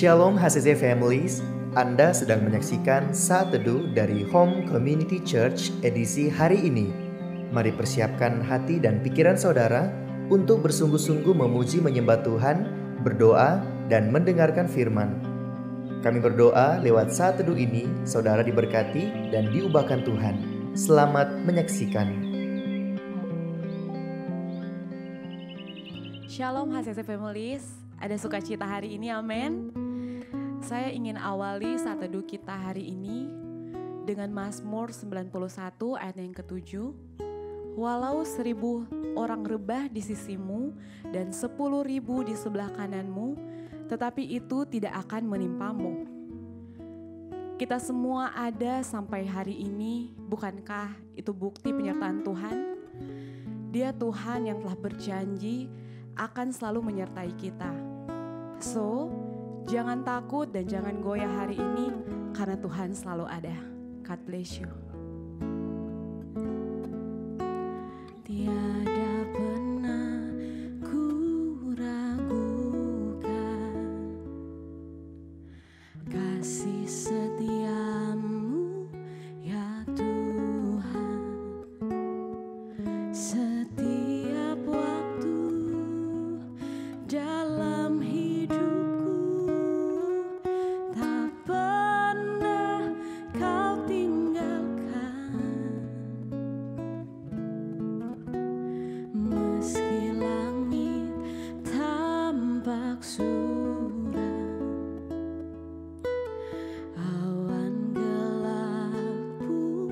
Shalom HCC Families, Anda sedang menyaksikan Saat Teduh dari Home Community Church edisi hari ini. Mari persiapkan hati dan pikiran saudara untuk bersungguh-sungguh memuji menyembah Tuhan, berdoa, dan mendengarkan firman. Kami berdoa lewat Saat Teduh ini, saudara diberkati dan diubahkan Tuhan. Selamat menyaksikan. Shalom HCC Families, ada sukacita hari ini, amin. Saya ingin awali Saat Teduh kita hari ini dengan Mazmur 91 ayat yang ke-7. Walau 1000 orang rebah di sisimu dan 10.000 di sebelah kananmu, tetapi itu tidak akan menimpamu. Kita semua ada sampai hari ini, bukankah itu bukti penyertaan Tuhan? Dia Tuhan yang telah berjanji akan selalu menyertai kita. So, jangan takut dan jangan goyah hari ini karena Tuhan selalu ada. God bless you. Tiada pernah ku ragukan kasih setiamu ya Tuhan. Setiap waktu dalam hidupku tak pernah kau tinggalkan. Meski langit tampak suram, awan gelap pun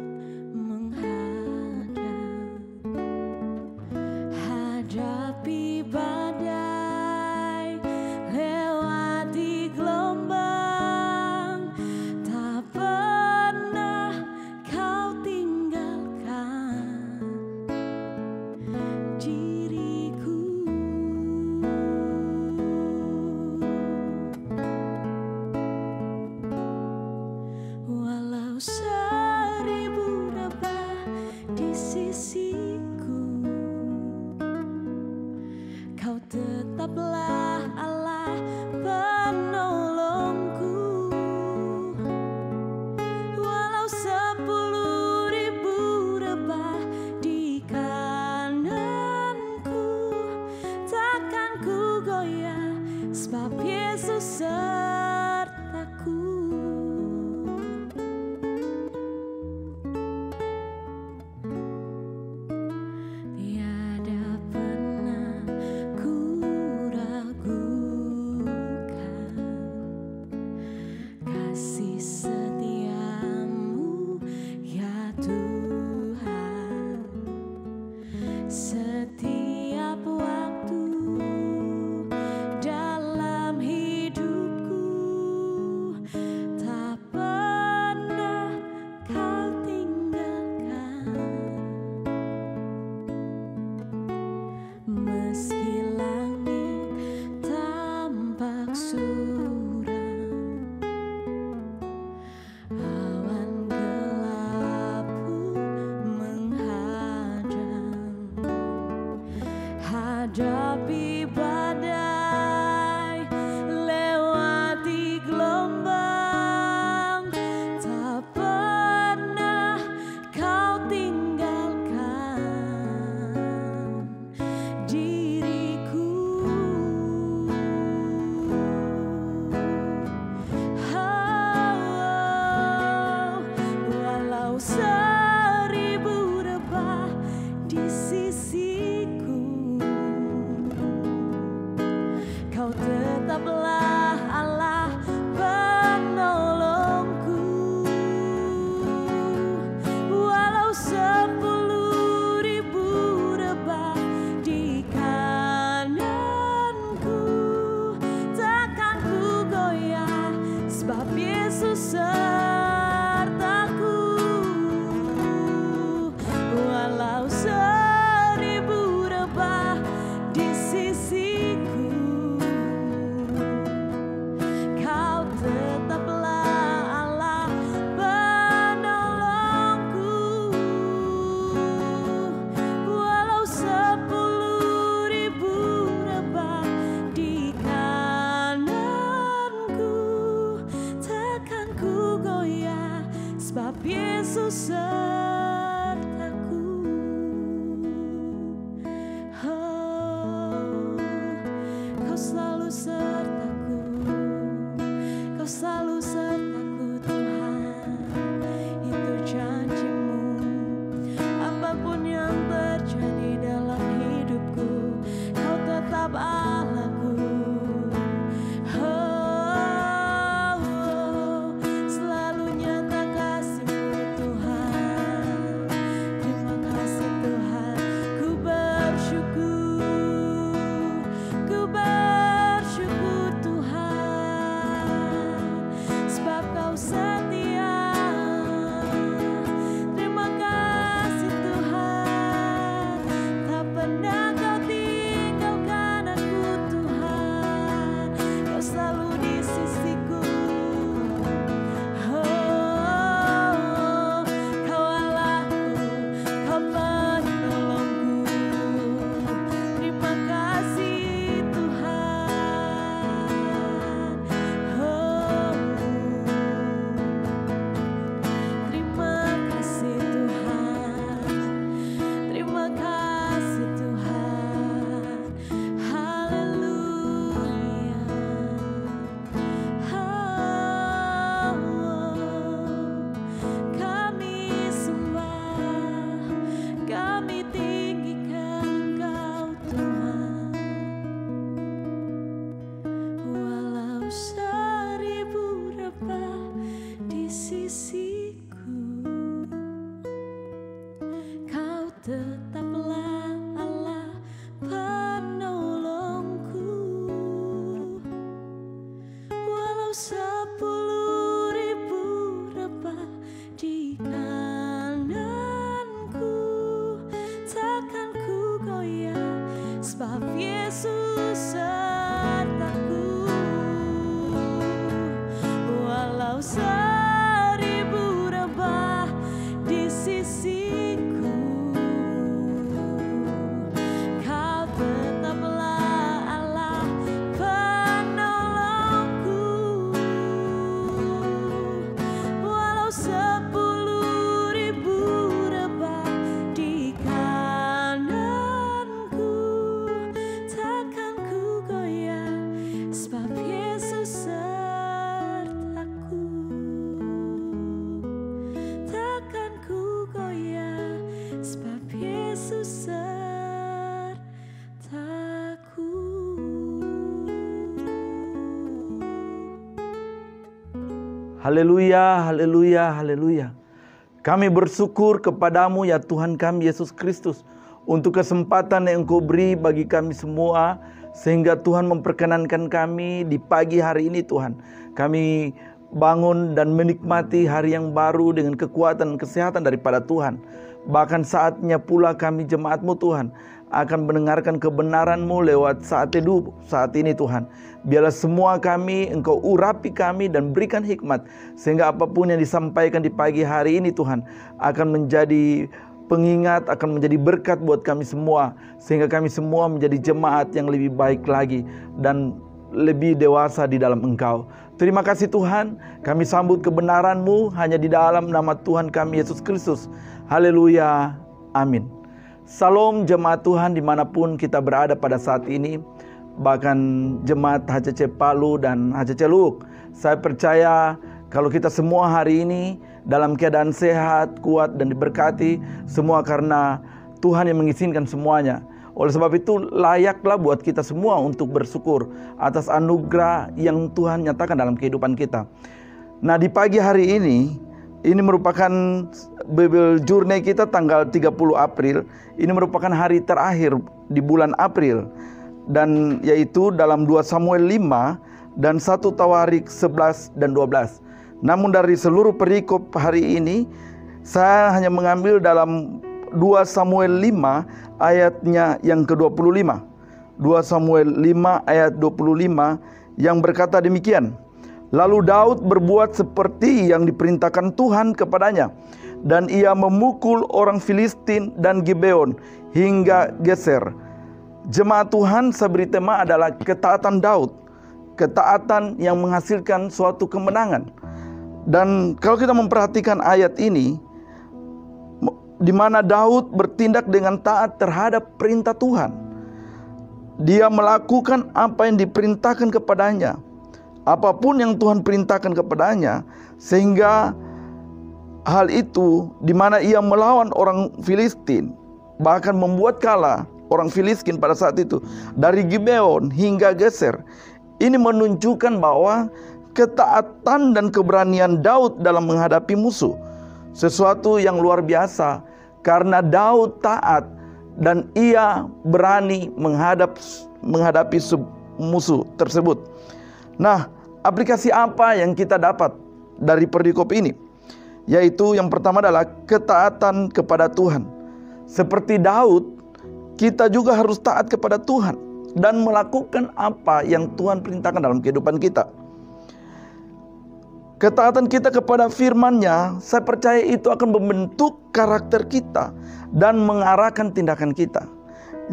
menghadang. Hadapi badai, lewati gelombang, tak pernah kau tinggalkan diriku. Walau 1000 rebah di sisiku, Kau tetaplah Allah penolongku. Walau 10.000 rebah di kananku, takkan ku goyah sebab Yesus sertaku. Tiada pernah ku ragukan kasih setiamu ya Tuhan. Setiap waktu dalam hidupku tak pernah kau tinggalkan. Meski langit tampak suram, awan gelap pun menghadang. Hadapi badai, lewati gelombang, tak pernah kau tinggalkan diriku. Walau 1000 rebah di sisiku, Tetaplah Allah penolongku, walau 10.000 rebah di kananku, takkan ku goyah sebab Yesus sertaku. Walau 1000 rebah di sisiku, Haleluya, haleluya, haleluya. Kami bersyukur kepadamu ya Tuhan kami Yesus Kristus untuk kesempatan yang Engkau beri bagi kami semua, sehingga Tuhan memperkenankan kami di pagi hari ini Tuhan. Kami bangun dan menikmati hari yang baru dengan kekuatan dan kesehatan daripada Tuhan. Bahkan saatnya pula kami jemaat-Mu Tuhan akan mendengarkan kebenaran-Mu lewat saat teduh saat ini Tuhan. Biarlah semua kami Engkau urapi kami dan berikan hikmat, sehingga apapun yang disampaikan di pagi hari ini Tuhan akan menjadi pengingat, akan menjadi berkat buat kami semua, sehingga kami semua menjadi jemaat yang lebih baik lagi dan lebih dewasa di dalam Engkau. Terima kasih Tuhan, kami sambut kebenaran-Mu hanya di dalam nama Tuhan kami Yesus Kristus. Haleluya, amin. Salam jemaat Tuhan dimanapun kita berada pada saat ini, bahkan jemaat HCC Palu dan HCC Luwuk. Saya percaya kalau kita semua hari ini dalam keadaan sehat, kuat dan diberkati, semua karena Tuhan yang mengizinkan semuanya. Oleh sebab itu layaklah buat kita semua untuk bersyukur atas anugerah yang Tuhan nyatakan dalam kehidupan kita. Nah, di pagi hari ini merupakan Bible Journey kita tanggal 30 April. Ini merupakan hari terakhir di bulan April. Dan yaitu dalam 2 Samuel 5 dan 1 Tawarik 11 dan 12. Namun dari seluruh perikop hari ini, saya hanya mengambil dalam 2 Samuel 5 ayatnya yang ke-25. 2 Samuel 5 ayat 25 yang berkata demikian. Lalu Daud berbuat seperti yang diperintahkan Tuhan kepadanya, dan ia memukul orang Filistin dan Gibeon hingga Geser. Jemaat Tuhan, saya beri tema adalah ketaatan Daud. Ketaatan yang menghasilkan suatu kemenangan. Dan kalau kita memperhatikan ayat ini, di mana Daud bertindak dengan taat terhadap perintah Tuhan. Dia melakukan apa yang diperintahkan kepadanya. Apapun yang Tuhan perintahkan kepadanya, sehingga hal itu di mana ia melawan orang Filistin, bahkan membuat kalah orang Filistin pada saat itu dari Gibeon hingga Geser. Ini menunjukkan bahwa ketaatan dan keberanian Daud dalam menghadapi musuh, sesuatu yang luar biasa, karena Daud taat dan ia berani menghadapi musuh tersebut. Nah, aplikasi apa yang kita dapat dari perikop ini? Yaitu yang pertama adalah ketaatan kepada Tuhan. Seperti Daud, kita juga harus taat kepada Tuhan dan melakukan apa yang Tuhan perintahkan dalam kehidupan kita. Ketaatan kita kepada firman-Nya, saya percaya itu akan membentuk karakter kita dan mengarahkan tindakan kita.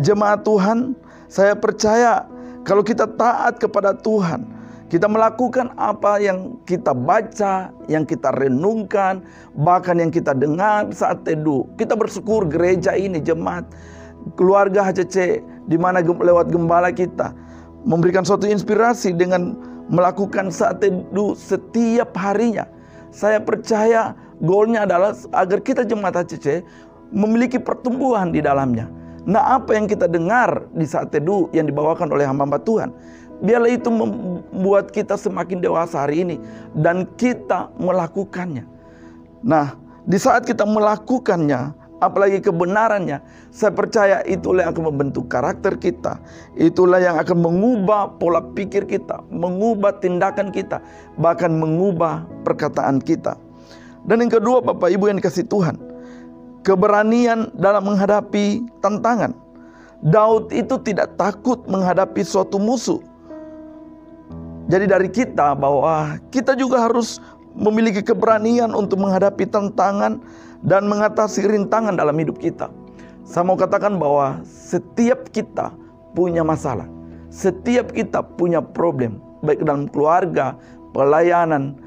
Jemaat Tuhan, saya percaya kalau kita taat kepada Tuhan, kita melakukan apa yang kita baca, yang kita renungkan, bahkan yang kita dengar saat teduh. Kita bersyukur gereja ini, jemaat, keluarga HCC, di mana lewat gembala kita memberikan suatu inspirasi dengan melakukan saat teduh setiap harinya. Saya percaya goalnya adalah agar kita jemaat HCC memiliki pertumbuhan di dalamnya. Nah, apa yang kita dengar di saat teduh yang dibawakan oleh hamba-hamba Tuhan, biarlah itu membuat kita semakin dewasa hari ini dan kita melakukannya. Nah, di saat kita melakukannya, apalagi kebenarannya, saya percaya itulah yang akan membentuk karakter kita. Itulah yang akan mengubah pola pikir kita, mengubah tindakan kita, bahkan mengubah perkataan kita. Dan yang kedua, Bapak Ibu yang dikasihi Tuhan, keberanian dalam menghadapi tantangan. Daud itu tidak takut menghadapi suatu musuh. Jadi dari kita bahwa kita juga harus memiliki keberanian untuk menghadapi tantangan dan mengatasi rintangan dalam hidup kita. Saya mau katakan bahwa setiap kita punya masalah. Setiap kita punya problem. Baik dalam keluarga, pelayanan,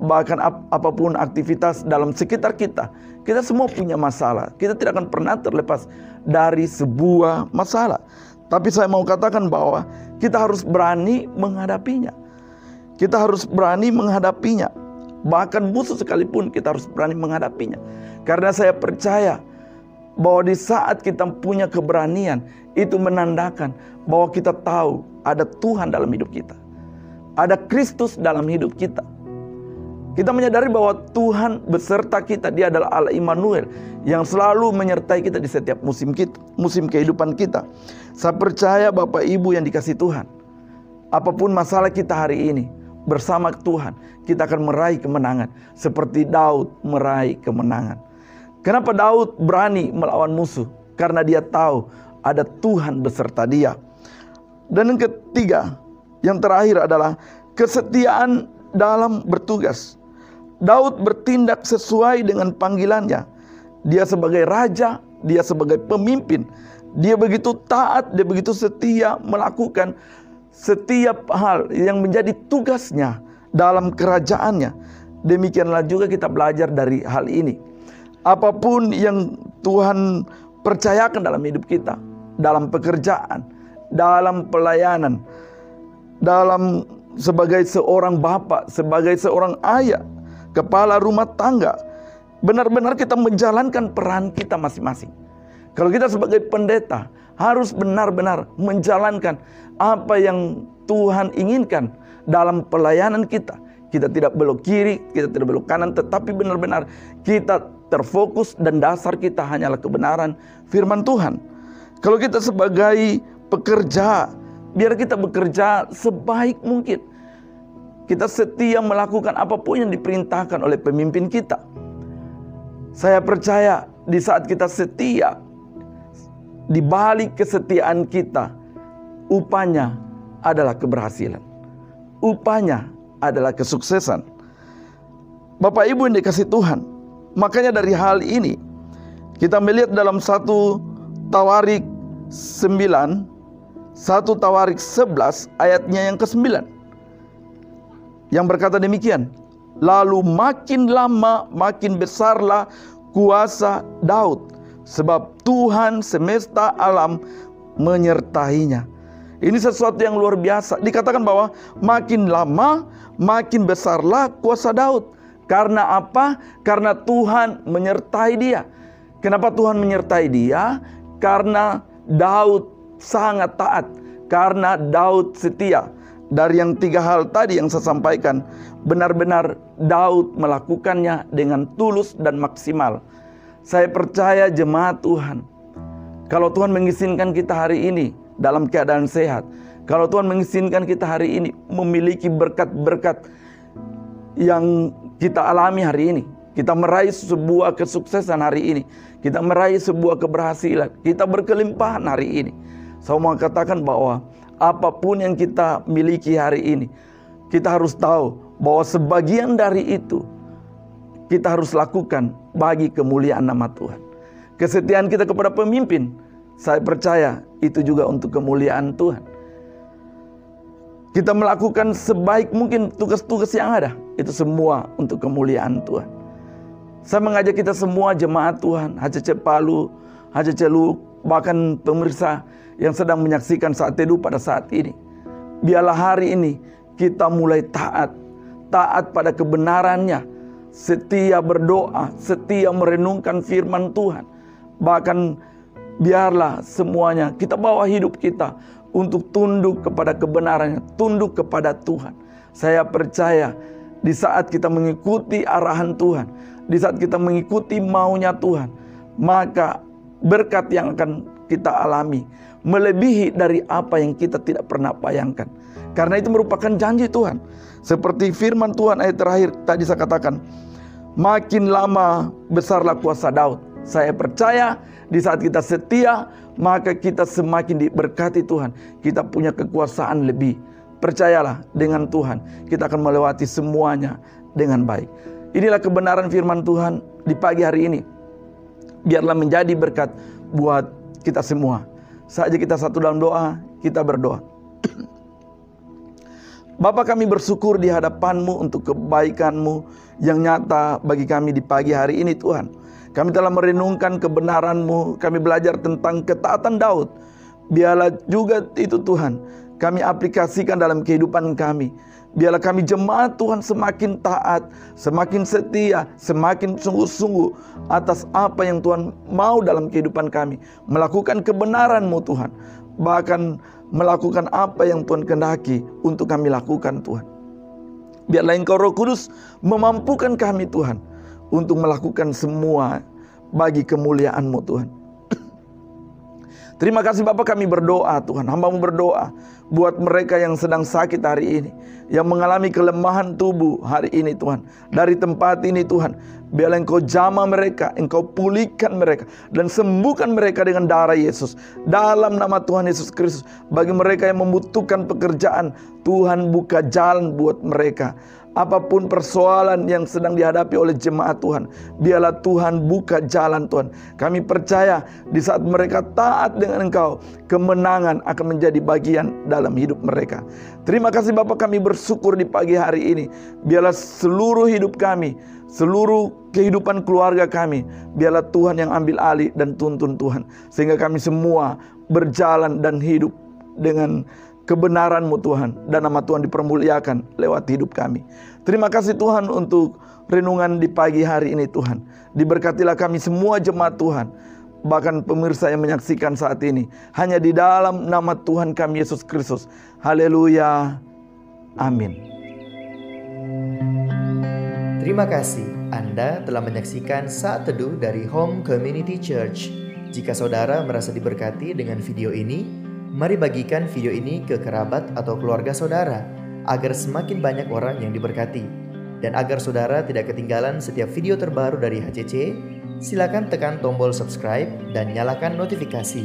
bahkan apapun aktivitas dalam sekitar kita. Kita semua punya masalah. Kita tidak akan pernah terlepas dari sebuah masalah. Tapi saya mau katakan bahwa kita harus berani menghadapinya. Kita harus berani menghadapinya. Bahkan musuh sekalipun kita harus berani menghadapinya. Karena saya percaya bahwa di saat kita punya keberanian, itu menandakan bahwa kita tahu ada Tuhan dalam hidup kita. Ada Kristus dalam hidup kita. Kita menyadari bahwa Tuhan beserta kita. Dia adalah Allah Immanuel yang selalu menyertai kita di setiap musim kehidupan kita. Saya percaya Bapak Ibu yang dikasihi Tuhan, apapun masalah kita hari ini, bersama Tuhan kita akan meraih kemenangan seperti Daud meraih kemenangan. Kenapa Daud berani melawan musuh? Karena dia tahu ada Tuhan beserta dia. Dan yang ketiga, yang terakhir adalah kesetiaan dalam bertugas. Daud bertindak sesuai dengan panggilannya. Dia sebagai raja, dia sebagai pemimpin, dia begitu taat, dia begitu setia melakukan setiap hal yang menjadi tugasnya dalam kerajaannya. Demikianlah juga kita belajar dari hal ini. Apapun yang Tuhan percayakan dalam hidup kita, dalam pekerjaan, dalam pelayanan, dalam sebagai seorang bapak, sebagai seorang ayah, kepala rumah tangga, benar-benar kita menjalankan peran kita masing-masing. Kalau kita sebagai pendeta harus benar-benar menjalankan apa yang Tuhan inginkan dalam pelayanan kita. Kita tidak belok kiri, kita tidak belok kanan, tetapi benar-benar kita terfokus dan dasar kita hanyalah kebenaran firman Tuhan. Kalau kita sebagai pekerja, biar kita bekerja sebaik mungkin. Kita setia melakukan apapun yang diperintahkan oleh pemimpin kita. Saya percaya di saat kita setia, di balik kesetiaan kita, upahnya adalah keberhasilan. Upahnya adalah kesuksesan. Bapak Ibu yang dikasihi Tuhan, makanya dari hal ini kita melihat dalam 1 Tawarik 9, 1 Tawarik 11 ayatnya yang ke-9, yang berkata demikian, lalu makin lama makin besarlah kuasa Daud, sebab Tuhan semesta alam menyertainya. Ini sesuatu yang luar biasa. Dikatakan bahwa makin lama makin besarlah kuasa Daud. Karena apa? Karena Tuhan menyertai dia. Kenapa Tuhan menyertai dia? Karena Daud sangat taat. Karena Daud setia. Dari yang 3 hal tadi yang saya sampaikan, benar-benar Daud melakukannya dengan tulus dan maksimal. Saya percaya jemaat Tuhan, kalau Tuhan mengizinkan kita hari ini dalam keadaan sehat, kalau Tuhan mengizinkan kita hari ini memiliki berkat-berkat yang kita alami hari ini, Kita meraih sebuah kesuksesan hari ini. Kita meraih sebuah keberhasilan. Kita berkelimpahan hari ini. Saya mau katakan bahwa apapun yang kita miliki hari ini, kita harus tahu bahwa sebagian dari itu kita harus lakukan bagi kemuliaan nama Tuhan. Kesetiaan kita kepada pemimpin, saya percaya itu juga untuk kemuliaan Tuhan. Kita melakukan sebaik mungkin tugas-tugas yang ada, itu semua untuk kemuliaan Tuhan. Saya mengajak kita semua jemaat Tuhan, HCC Palu, HCC Lu, bahkan pemirsa yang sedang menyaksikan saat teduh pada saat ini. Biarlah hari ini kita mulai taat pada kebenarannya, setia berdoa, setia merenungkan firman Tuhan. Bahkan biarlah semuanya kita bawa hidup kita untuk tunduk kepada kebenarannya, tunduk kepada Tuhan. Saya percaya di saat kita mengikuti arahan Tuhan, di saat kita mengikuti maunya Tuhan, maka berkat yang akan kita alami melebihi dari apa yang kita tidak pernah bayangkan. Karena itu merupakan janji Tuhan. Seperti firman Tuhan ayat terakhir tadi saya katakan, makin lama besarlah kuasa Daud. Saya percaya di saat kita setia, maka kita semakin diberkati Tuhan. Kita punya kekuasaan lebih. Percayalah dengan Tuhan, kita akan melewati semuanya dengan baik. Inilah kebenaran firman Tuhan di pagi hari ini. Biarlah menjadi berkat buat kita semua. Saja kita satu dalam doa, kita berdoa. Bapa, kami bersyukur di hadapan-Mu untuk kebaikan-Mu yang nyata bagi kami di pagi hari ini Tuhan. Kami telah merenungkan kebenaran-Mu, kami belajar tentang ketaatan Daud. Biarlah juga itu Tuhan, kami aplikasikan dalam kehidupan kami. Biarlah kami jemaat Tuhan semakin taat, semakin setia, semakin sungguh-sungguh atas apa yang Tuhan mau dalam kehidupan kami. Melakukan kebenaran-Mu Tuhan. Bahkan melakukan apa yang Tuhan kehendaki untuk kami lakukan Tuhan. Biarlah Engkau Roh Kudus memampukan kami Tuhan untuk melakukan semua bagi kemuliaan-Mu Tuhan. Terima kasih Bapak, kami berdoa Tuhan, hamba-Mu berdoa buat mereka yang sedang sakit hari ini, yang mengalami kelemahan tubuh hari ini Tuhan. Dari tempat ini Tuhan, biarlah Engkau jamah mereka, Engkau pulihkan mereka, dan sembuhkan mereka dengan darah Yesus. Dalam nama Tuhan Yesus Kristus, bagi mereka yang membutuhkan pekerjaan, Tuhan buka jalan buat mereka. Apapun persoalan yang sedang dihadapi oleh jemaat Tuhan, biarlah Tuhan buka jalan Tuhan. Kami percaya di saat mereka taat dengan Engkau, kemenangan akan menjadi bagian dalam hidup mereka. Terima kasih Bapak, kami bersyukur di pagi hari ini. Biarlah seluruh hidup kami, seluruh kehidupan keluarga kami, biarlah Tuhan yang ambil alih dan tuntun Tuhan. Sehingga kami semua berjalan dan hidup dengan kebenaran-Mu Tuhan, dan nama Tuhan dipermuliakan lewat hidup kami. Terima kasih Tuhan untuk renungan di pagi hari ini Tuhan. Diberkatilah kami semua jemaat Tuhan, bahkan pemirsa yang menyaksikan saat ini, hanya di dalam nama Tuhan kami Yesus Kristus. Haleluya. Amin. Terima kasih Anda telah menyaksikan Saat Teduh dari Home Community Church. Jika saudara merasa diberkati dengan video ini, mari bagikan video ini ke kerabat atau keluarga saudara, agar semakin banyak orang yang diberkati. Dan agar saudara tidak ketinggalan setiap video terbaru dari HCC, silakan tekan tombol subscribe dan nyalakan notifikasi.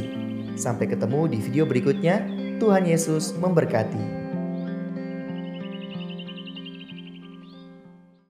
Sampai ketemu di video berikutnya. Tuhan Yesus memberkati.